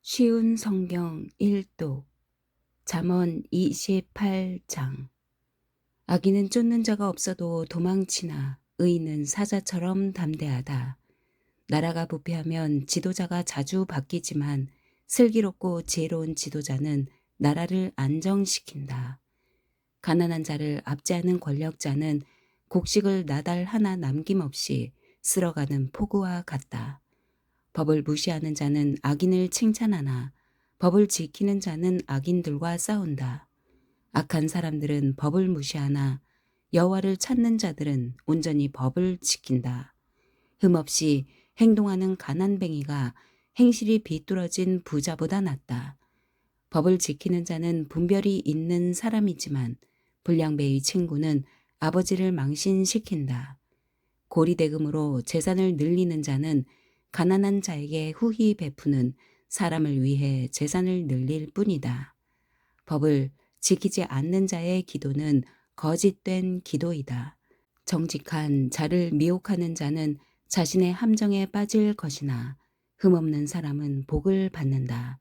쉬운 성경 1도 잠언 28장. 악인은 쫓는 자가 없어도 도망치나 의인은 사자처럼 담대하다. 나라가 부패하면 지도자가 자주 바뀌지만 슬기롭고 지혜로운 지도자는 나라를 안정시킨다. 가난한 자를 압제하는 권력자는 곡식을 나달 하나 남김없이 쓸어가는 폭우와 같다. 법을 무시하는 자는 악인을 칭찬하나 법을 지키는 자는 악인들과 싸운다. 악한 사람들은 법을 무시하나 여호와를 찾는 자들은 온전히 법을 지킨다. 흠없이 행동하는 가난뱅이가 행실이 비뚤어진 부자보다 낫다. 법을 지키는 자는 분별이 있는 사람이지만 불량배의 친구는 아버지를 망신시킨다. 고리대금으로 재산을 늘리는 자는 가난한 자에게 후히 베푸는 사람을 위해 재산을 늘릴 뿐이다. 법을 지키지 않는 자의 기도는 거짓된 기도이다. 정직한 자를 미혹하는 자는 자신의 함정에 빠질 것이나 흠없는 사람은 복을 받는다.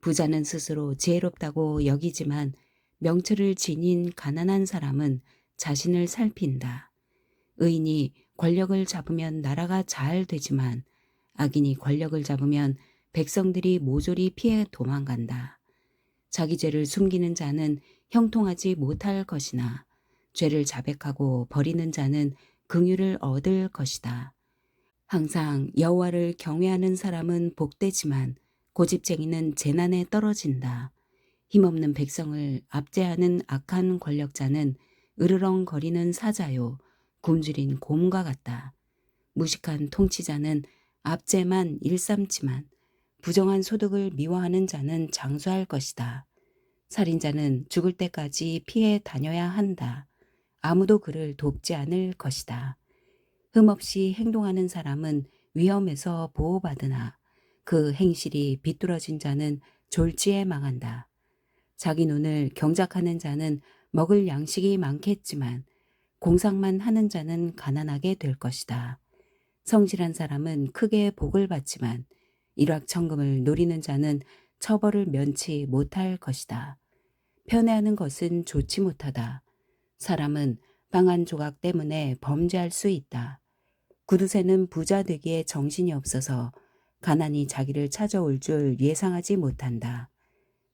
부자는 스스로 지혜롭다고 여기지만 명철을 지닌 가난한 사람은 자신을 살핀다. 의인이 권력을 잡으면 나라가 잘 되지만 악인이 권력을 잡으면 백성들이 모조리 피해 도망간다. 자기 죄를 숨기는 자는 형통하지 못할 것이나 죄를 자백하고 버리는 자는 긍휼을 얻을 것이다. 항상 여호와를 경외하는 사람은 복되지만 고집쟁이는 재난에 떨어진다. 힘없는 백성을 압제하는 악한 권력자는 으르렁거리는 사자요 굶주린 곰과 같다. 무식한 통치자는 압제만 일삼지만 부정한 소득을 미워하는 자는 장수할 것이다. 살인자는 죽을 때까지 피해 다녀야 한다. 아무도 그를 돕지 않을 것이다. 흠없이 행동하는 사람은 위험에서 보호받으나 그 행실이 비뚤어진 자는 졸지에 망한다. 자기 눈을 경작하는 자는 먹을 양식이 많겠지만 공상만 하는 자는 가난하게 될 것이다. 성실한 사람은 크게 복을 받지만 일확천금을 노리는 자는 처벌을 면치 못할 것이다. 편애하는 것은 좋지 못하다. 사람은 빵 한 조각 때문에 범죄할 수 있다. 구두쇠는 부자 되기에 정신이 없어서 가난이 자기를 찾아올 줄 예상하지 못한다.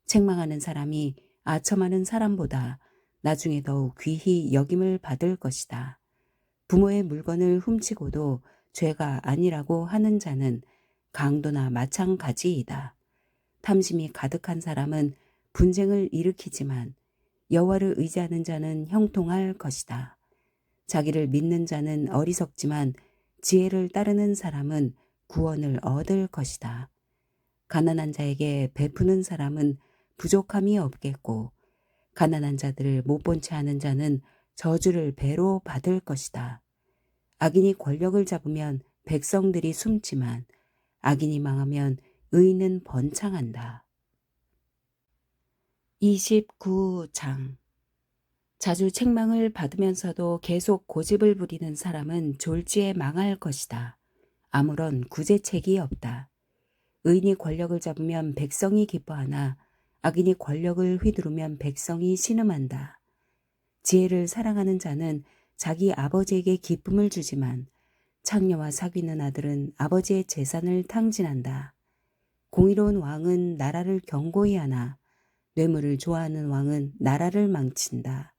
책망하는 사람이 아첨하는 사람보다 나중에 더욱 귀히 여김을 받을 것이다. 부모의 물건을 훔치고도 죄가 아니라고 하는 자는 강도나 마찬가지이다. 탐심이 가득한 사람은 분쟁을 일으키지만 여호와를 의지하는 자는 형통할 것이다. 자기를 믿는 자는 어리석지만 지혜를 따르는 사람은 구원을 얻을 것이다. 가난한 자에게 베푸는 사람은 부족함이 없겠고 가난한 자들을 못 본 채 하는 자는 저주를 배로 받을 것이다. 악인이 권력을 잡으면 백성들이 숨지만 악인이 망하면 의인은 번창한다. 29장. 자주 책망을 받으면서도 계속 고집을 부리는 사람은 졸지에 망할 것이다. 아무런 구제책이 없다. 의인이 권력을 잡으면 백성이 기뻐하나 악인이 권력을 휘두르면 백성이 신음한다. 지혜를 사랑하는 자는 자기 아버지에게 기쁨을 주지만 창녀와 사귀는 아들은 아버지의 재산을 탕진한다. 공의로운 왕은 나라를 견고히 하나 뇌물을 좋아하는 왕은 나라를 망친다.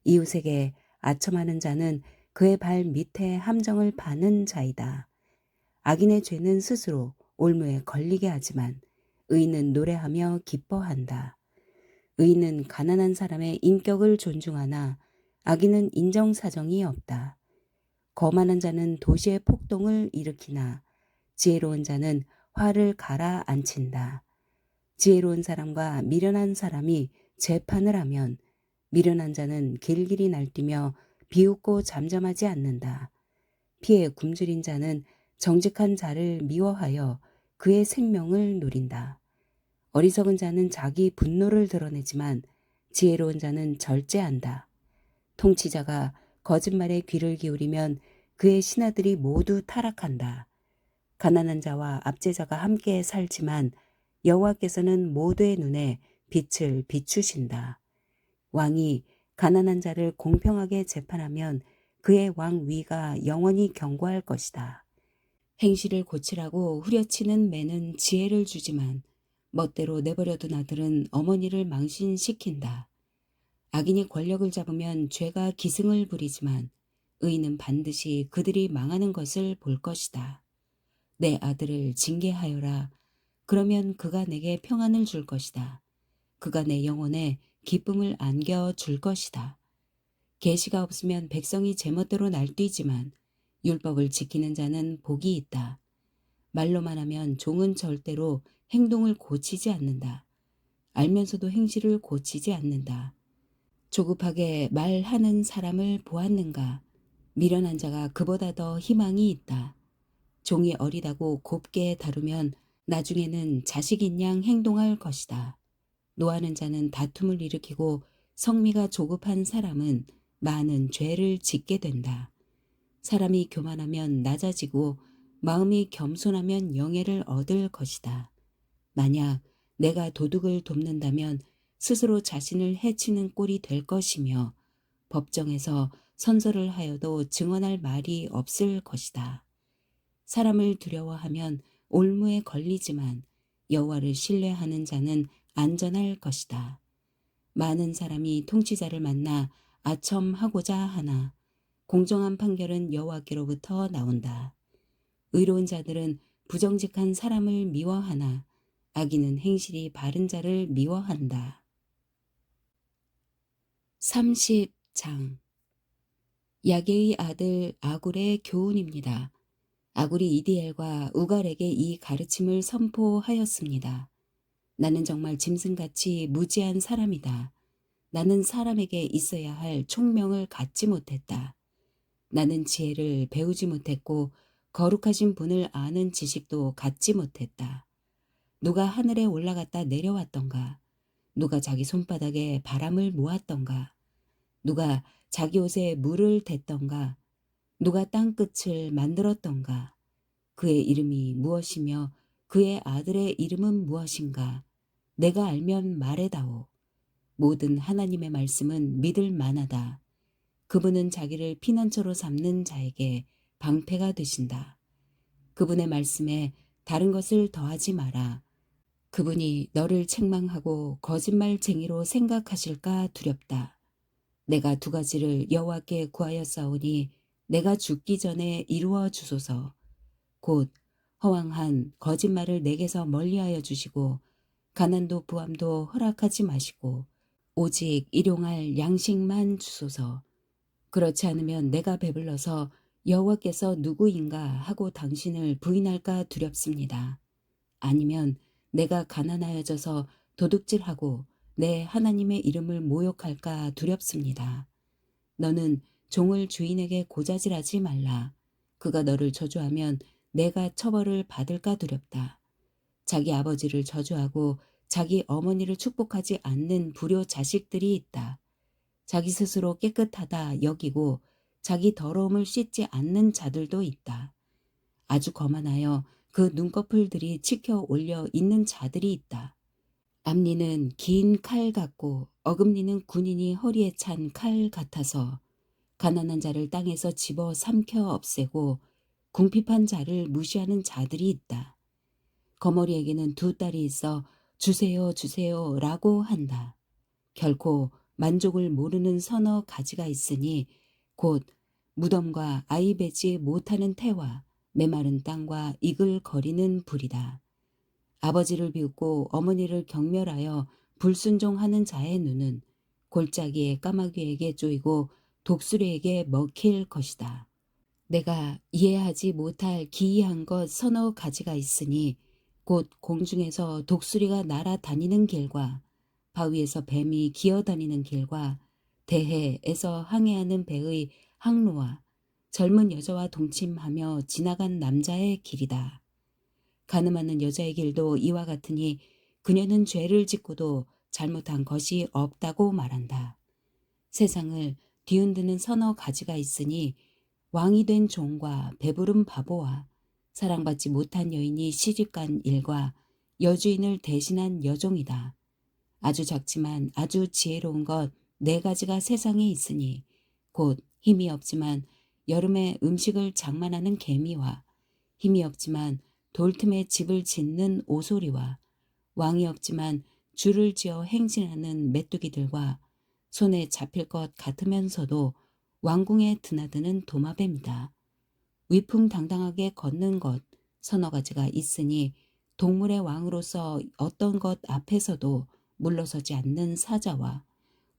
이웃에게 아첨하는 자는 그의 발 밑에 함정을 파는 자이다. 악인의 죄는 스스로 올무에 걸리게 하지만 의인은 노래하며 기뻐한다. 의인은 가난한 사람의 인격을 존중하나 악인은 인정사정이 없다. 거만한 자는 도시의 폭동을 일으키나 지혜로운 자는 화를 가라앉힌다. 지혜로운 사람과 미련한 사람이 재판을 하면 미련한 자는 길길이 날뛰며 비웃고 잠잠하지 않는다. 피에 굶주린 자는 정직한 자를 미워하여 그의 생명을 노린다. 어리석은 자는 자기 분노를 드러내지만 지혜로운 자는 절제한다. 통치자가 거짓말에 귀를 기울이면 그의 신하들이 모두 타락한다. 가난한 자와 압제자가 함께 살지만 여호와께서는 모두의 눈에 빛을 비추신다. 왕이 가난한 자를 공평하게 재판하면 그의 왕위가 영원히 견고할 것이다. 행실을 고치라고 후려치는 매는 지혜를 주지만 멋대로 내버려둔 아들은 어머니를 망신시킨다. 악인이 권력을 잡으면 죄가 기승을 부리지만 의인은 반드시 그들이 망하는 것을 볼 것이다. 내 아들을 징계하여라. 그러면 그가 내게 평안을 줄 것이다. 그가 내 영혼에 기쁨을 안겨 줄 것이다. 계시가 없으면 백성이 제멋대로 날뛰지만 율법을 지키는 자는 복이 있다. 말로만 하면 종은 절대로 행동을 고치지 않는다. 알면서도 행실을 고치지 않는다. 조급하게 말하는 사람을 보았는가? 미련한 자가 그보다 더 희망이 있다. 종이 어리다고 곱게 다루면 나중에는 자식인 양 행동할 것이다. 노하는 자는 다툼을 일으키고 성미가 조급한 사람은 많은 죄를 짓게 된다. 사람이 교만하면 낮아지고 마음이 겸손하면 영예를 얻을 것이다. 만약 내가 도둑을 돕는다면 스스로 자신을 해치는 꼴이 될 것이며 법정에서 선서를 하여도 증언할 말이 없을 것이다. 사람을 두려워하면 올무에 걸리지만 여호와를 신뢰하는 자는 안전할 것이다. 많은 사람이 통치자를 만나 아첨하고자 하나 공정한 판결은 여호와께로부터 나온다. 의로운 자들은 부정직한 사람을 미워하나 악인은 행실이 바른 자를 미워한다. 30장 야게의 아들 아굴의 교훈입니다. 아굴이 이디엘과 우갈에게 이 가르침을 선포하였습니다. 나는 정말 짐승같이 무지한 사람이다. 나는 사람에게 있어야 할 총명을 갖지 못했다. 나는 지혜를 배우지 못했고 거룩하신 분을 아는 지식도 갖지 못했다. 누가 하늘에 올라갔다 내려왔던가? 누가 자기 손바닥에 바람을 모았던가? 누가 자기 옷에 물을 댔던가? 누가 땅끝을 만들었던가? 그의 이름이 무엇이며 그의 아들의 이름은 무엇인가? 내가 알면 말해다오. 모든 하나님의 말씀은 믿을 만하다. 그분은 자기를 피난처로 삼는 자에게 방패가 되신다. 그분의 말씀에 다른 것을 더하지 마라. 그분이 너를 책망하고 거짓말쟁이로 생각하실까 두렵다. 내가 두 가지를 여호와께 구하였사오니 내가 죽기 전에 이루어 주소서. 곧 허황한 거짓말을 내게서 멀리하여 주시고 가난도 부함도 허락하지 마시고 오직 일용할 양식만 주소서. 그렇지 않으면 내가 배불러서 여호와께서 누구인가 하고 당신을 부인할까 두렵습니다. 아니면 내가 가난하여져서 도둑질하고 내 하나님의 이름을 모욕할까 두렵습니다. 너는 종을 주인에게 고자질하지 말라. 그가 너를 저주하면 내가 처벌을 받을까 두렵다. 자기 아버지를 저주하고 자기 어머니를 축복하지 않는 불효 자식들이 있다. 자기 스스로 깨끗하다 여기고 자기 더러움을 씻지 않는 자들도 있다. 아주 거만하여 그 눈꺼풀들이 치켜 올려 있는 자들이 있다. 앞니는 긴 칼 같고 어금니는 군인이 허리에 찬 칼 같아서 가난한 자를 땅에서 집어 삼켜 없애고 궁핍한 자를 무시하는 자들이 있다. 거머리에게는 두 딸이 있어 주세요 주세요 라고 한다. 결코 만족을 모르는 서너 가지가 있으니 곧 무덤과 아이 배지 못하는 태와 메마른 땅과 이글거리는 불이다. 아버지를 비웃고 어머니를 경멸하여 불순종하는 자의 눈은 골짜기의 까마귀에게 쪼이고 독수리에게 먹힐 것이다. 내가 이해하지 못할 기이한 것 서너 가지가 있으니 곧 공중에서 독수리가 날아다니는 길과 바위에서 뱀이 기어다니는 길과 대해에서 항해하는 배의 항로와 젊은 여자와 동침하며 지나간 남자의 길이다. 가늠하는 여자의 길도 이와 같으니 그녀는 죄를 짓고도 잘못한 것이 없다고 말한다. 세상을 뒤흔드는 서너 가지가 있으니 왕이 된 종과 배부른 바보와 사랑받지 못한 여인이 시집간 일과 여주인을 대신한 여종이다. 아주 작지만 아주 지혜로운 것 네 가지가 세상에 있으니 곧 힘이 없지만 여름에 음식을 장만하는 개미와 힘이 없지만 돌틈에 집을 짓는 오소리와 왕이 없지만 줄을 지어 행진하는 메뚜기들과 손에 잡힐 것 같으면서도 왕궁에 드나드는 도마뱀이다. 위풍당당하게 걷는 것 서너 가지가 있으니 동물의 왕으로서 어떤 것 앞에서도 물러서지 않는 사자와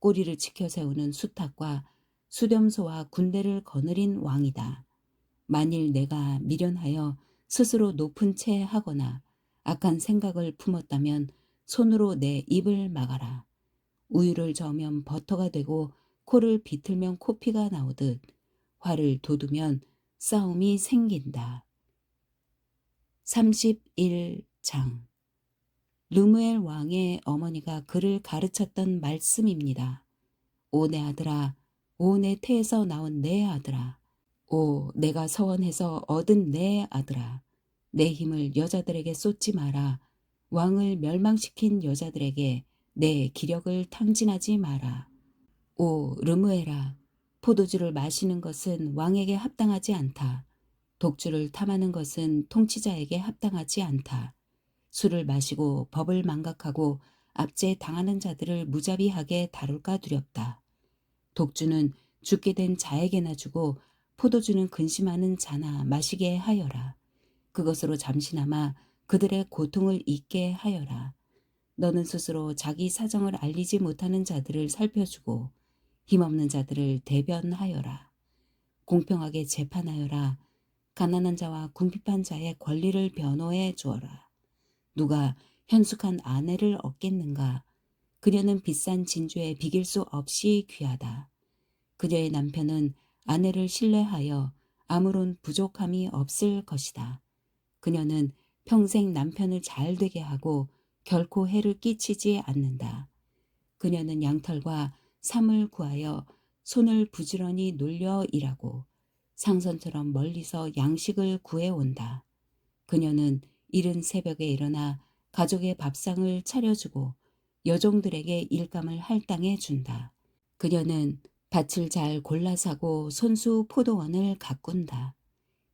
꼬리를 치켜 세우는 수탉과 수렴소와 군대를 거느린 왕이다. 만일 내가 미련하여 스스로 높은 채 하거나 악한 생각을 품었다면 손으로 내 입을 막아라. 우유를 저으면 버터가 되고 코를 비틀면 코피가 나오듯 화를 돋우면 싸움이 생긴다. 31장 르무엘 왕의 어머니가 그를 가르쳤던 말씀입니다. 오 내 아들아, 오 내 태에서 나온 내 아들아, 오 내가 서원해서 얻은 내 아들아, 내 힘을 여자들에게 쏟지 마라. 왕을 멸망시킨 여자들에게 내 기력을 탕진하지 마라. 오 르무엘아, 포도주를 마시는 것은 왕에게 합당하지 않다. 독주를 탐하는 것은 통치자에게 합당하지 않다. 술을 마시고 법을 망각하고 압제 당하는 자들을 무자비하게 다룰까 두렵다. 독주는 죽게 된 자에게나 주고 포도주는 근심하는 자나 마시게 하여라. 그것으로 잠시나마 그들의 고통을 잊게 하여라. 너는 스스로 자기 사정을 알리지 못하는 자들을 살펴주고 힘없는 자들을 대변하여라. 공평하게 재판하여라. 가난한 자와 궁핍한 자의 권리를 변호해 주어라. 누가 현숙한 아내를 얻겠는가? 그녀는 비싼 진주에 비길 수 없이 귀하다. 그녀의 남편은 아내를 신뢰하여 아무런 부족함이 없을 것이다. 그녀는 평생 남편을 잘 되게 하고 결코 해를 끼치지 않는다. 그녀는 양털과 삼을 구하여 손을 부지런히 놀려 일하고 상선처럼 멀리서 양식을 구해온다. 그녀는 이른 새벽에 일어나 가족의 밥상을 차려주고 여종들에게 일감을 할당해 준다. 그녀는 밭을 잘 골라 사고 손수 포도원을 가꾼다.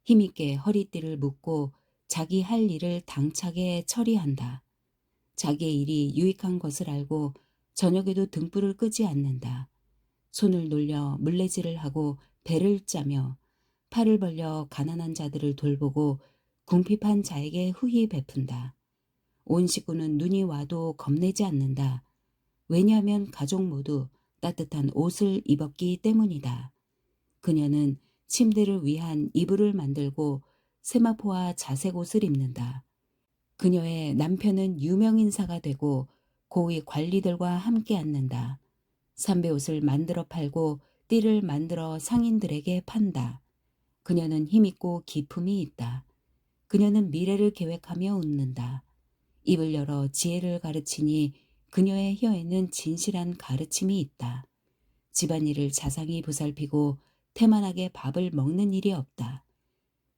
힘있게 허리띠를 묶고 자기 할 일을 당차게 처리한다. 자기의 일이 유익한 것을 알고 저녁에도 등불을 끄지 않는다. 손을 놀려 물레질을 하고 배를 짜며 팔을 벌려 가난한 자들을 돌보고 궁핍한 자에게 후히 베푼다. 온 식구는 눈이 와도 겁내지 않는다. 왜냐하면 가족 모두 따뜻한 옷을 입었기 때문이다. 그녀는 침대를 위한 이불을 만들고 세마포와 자색 옷을 입는다. 그녀의 남편은 유명인사가 되고 고위 관리들과 함께 앉는다. 삼배옷을 만들어 팔고 띠를 만들어 상인들에게 판다. 그녀는 힘있고 기품이 있다. 그녀는 미래를 계획하며 웃는다. 입을 열어 지혜를 가르치니 그녀의 혀에는 진실한 가르침이 있다. 집안일을 자상히 보살피고 태만하게 밥을 먹는 일이 없다.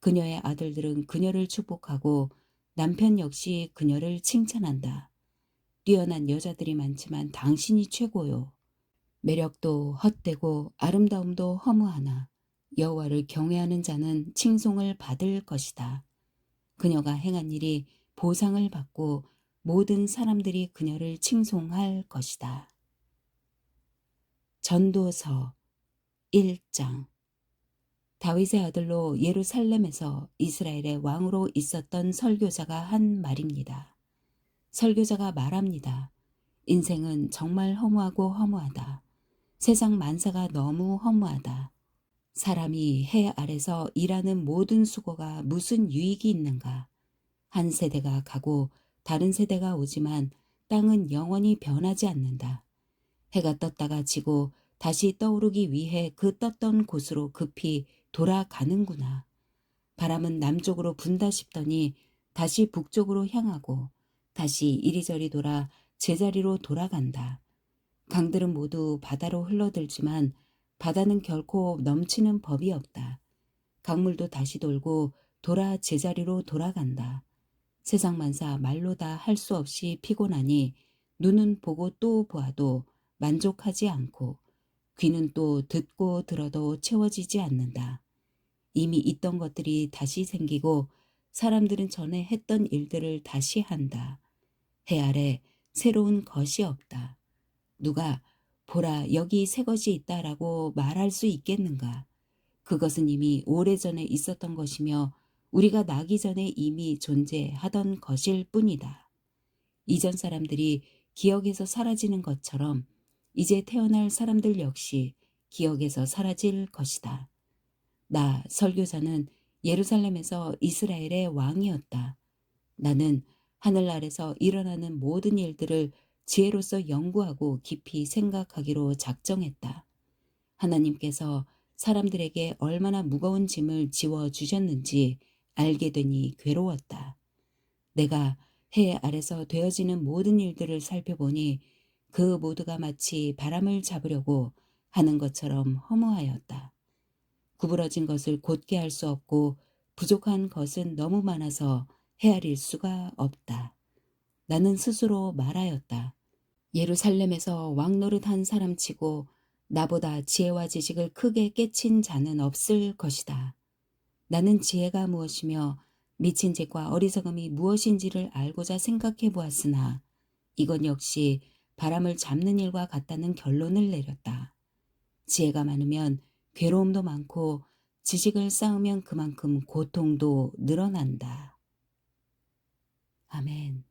그녀의 아들들은 그녀를 축복하고 남편 역시 그녀를 칭찬한다. 뛰어난 여자들이 많지만 당신이 최고요. 매력도 헛되고 아름다움도 허무하나 여호와를 경외하는 자는 칭송을 받을 것이다. 그녀가 행한 일이 보상을 받고 모든 사람들이 그녀를 칭송할 것이다. 전도서 1장 다윗의 아들로 예루살렘에서 이스라엘의 왕으로 있었던 설교자가 한 말입니다. 설교자가 말합니다. 인생은 정말 허무하고 허무하다. 세상 만사가 너무 허무하다. 사람이 해 아래서 일하는 모든 수고가 무슨 유익이 있는가. 한 세대가 가고 다른 세대가 오지만 땅은 영원히 변하지 않는다. 해가 떴다가 지고 다시 떠오르기 위해 그 떴던 곳으로 급히 돌아가는구나. 바람은 남쪽으로 분다 싶더니 다시 북쪽으로 향하고 다시 이리저리 돌아 제자리로 돌아간다. 강들은 모두 바다로 흘러들지만 바다는 결코 넘치는 법이 없다. 강물도 다시 돌고 돌아 제자리로 돌아간다. 세상 만사 말로 다 할 수 없이 피곤하니 눈은 보고 또 보아도 만족하지 않고 귀는 또 듣고 들어도 채워지지 않는다. 이미 있던 것들이 다시 생기고 사람들은 전에 했던 일들을 다시 한다. 해 아래 새로운 것이 없다. 누가 보라 여기 새 것이 있다라고 말할 수 있겠는가? 그것은 이미 오래전에 있었던 것이며 우리가 나기 전에 이미 존재하던 것일 뿐이다. 이전 사람들이 기억에서 사라지는 것처럼 이제 태어날 사람들 역시 기억에서 사라질 것이다. 나 설교자는 예루살렘에서 이스라엘의 왕이었다. 나는 하늘 아래서 일어나는 모든 일들을 지혜로서 연구하고 깊이 생각하기로 작정했다. 하나님께서 사람들에게 얼마나 무거운 짐을 지워주셨는지 알게 되니 괴로웠다. 내가 해 아래서 되어지는 모든 일들을 살펴보니 그 모두가 마치 바람을 잡으려고 하는 것처럼 허무하였다. 구부러진 것을 곧게 할 수 없고 부족한 것은 너무 많아서 헤아릴 수가 없다. 나는 스스로 말하였다. 예루살렘에서 왕노릇한 사람치고 나보다 지혜와 지식을 크게 깨친 자는 없을 것이다. 나는 지혜가 무엇이며 미친 짓과 어리석음이 무엇인지를 알고자 생각해 보았으나 이건 역시 바람을 잡는 일과 같다는 결론을 내렸다. 지혜가 많으면 괴로움도 많고 지식을 쌓으면 그만큼 고통도 늘어난다. 아멘.